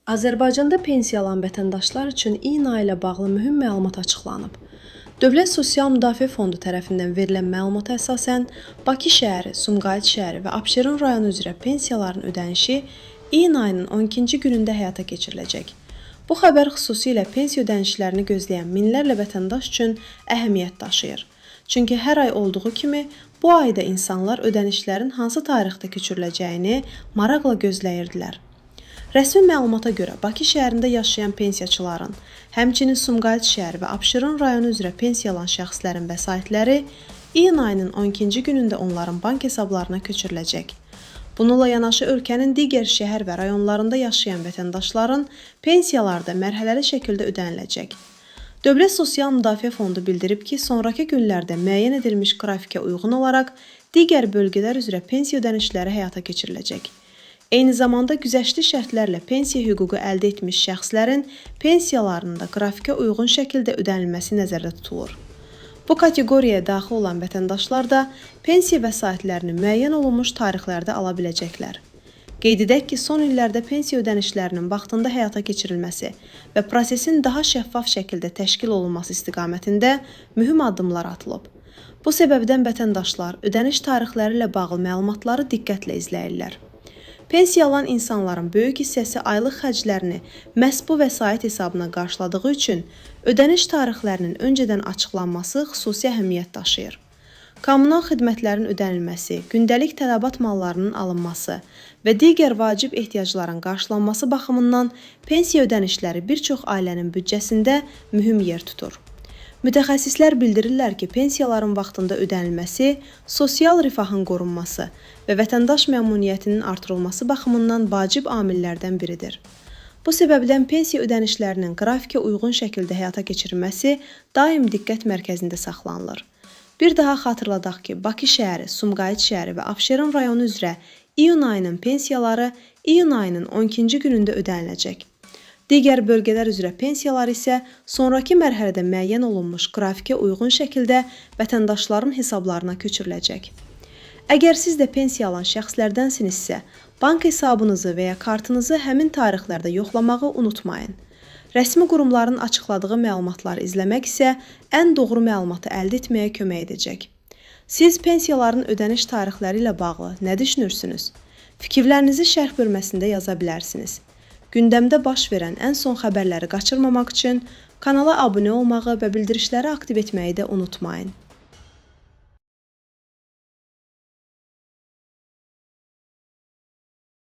Azərbaycanda pensiya alan vətəndaşlar üçün iyun ayı ilə bağlı mühüm məlumat açıqlanıb. Dövlət Sosial Müdafiə Fondu tərəfindən verilən məlumata əsasən Bakı şəhəri, Sumqayıt şəhəri və Abşeron rayonu üzrə pensiyaların ödənişi iyun ayının 12-ci günündə həyata keçiriləcək. Bu xəbər xüsusilə pensiya ödənişlərini gözləyən minlərlə vətəndaş üçün əhəmiyyət daşıyır. Çünki hər ay olduğu kimi bu ayda insanlar ödənişlərin hansı tarixdə keçiriləcəyini maraqla gözləyirdilər. Rəsmi məlumata görə Bakı şəhərində yaşayan pensiyaçıların, həmçinin Sumqayıt şəhəri və Abşeron rayonu üzrə pensiya alan şəxslərin vəsaitləri iyun ayının 12-ci günündə onların bank hesablarına köçürüləcək. Bununla yanaşı ölkənin digər şəhər və rayonlarında yaşayan vətəndaşların pensiyaları da mərhələli şəkildə ödəniləcək. Dövlət Sosial Müdafiə Fondu bildirib ki, sonrakı günlərdə müəyyən edilmiş qrafikə uyğun olaraq digər bölgələr üzrə pensiya ödənişləri həyata keçiriləcək. Eyni zamanda güzəştli şərtlərlə pensiya hüququ əldə etmiş şəxslərin pensiyalarının da qrafikə uyğun şəkildə ödənilməsi nəzərdə tutulur. Bu kateqoriyaya daxil olan vətəndaşlar da pensiya vəsaitlərini müəyyən olunmuş tarixlərdə ala biləcəklər. Qeyd edək ki, son illərdə pensiya ödənişlərinin vaxtında həyata keçirilməsi və prosesin daha şəffaf şəkildə təşkil olunması istiqamətində mühüm addımlar atılıb. Bu səbəbdən vətəndaşlar ödəniş tarixləri ilə bağlı məlumatları diqqətlə izləyirlər. Pensiya alan insanların böyük hissəsi aylıq xərclərini məhz bu vəsait hesabına qarşıladığı üçün ödəniş tarixlərinin öncədən açıqlanması xüsusi əhəmiyyət daşıyır. Kommunal xidmətlərin ödənilməsi, gündəlik tələbat mallarının alınması və digər vacib ehtiyacların qarşılanması baxımından pensiya ödənişləri bir çox ailənin büdcəsində mühüm yer tutur. Mütəxəssislər bildirirlər ki, pensiyaların vaxtında ödənilməsi, sosial rifahın qorunması və vətəndaş məmnuniyyətinin artırılması baxımından vacib amillərdən biridir. Bu səbəbdən pensiya ödənişlərinin qrafikə uyğun şəkildə həyata keçirilməsi daim diqqət mərkəzində saxlanılır. Bir daha xatırladaq ki, Bakı şəhəri, Sumqayıt şəhəri və Abşeron rayonu üzrə iyun ayının pensiyaları iyun ayının 12-ci günündə ödəniləcək. Digər bölgələr üzrə pensiyalar isə sonrakı mərhələdə müəyyən olunmuş qrafikə uyğun şəkildə vətəndaşların hesablarına köçürüləcək. Əgər siz də pensiya alan şəxslərdənsinizsə, bank hesabınızı və ya kartınızı həmin tarixlərdə yoxlamağı unutmayın. Rəsmi qurumların açıqladığı məlumatları izləmək isə ən doğru məlumatı əldə etməyə kömək edəcək. Siz pensiyaların ödəniş tarixləri ilə bağlı nə düşünürsünüz? Fikirlərinizi şərh bölməsində yaza bilərsiniz. Gündəmdə baş verən ən son xəbərləri qaçırmamaq üçün kanala abunə olmağı və bildirişləri aktiv etməyi də unutmayın.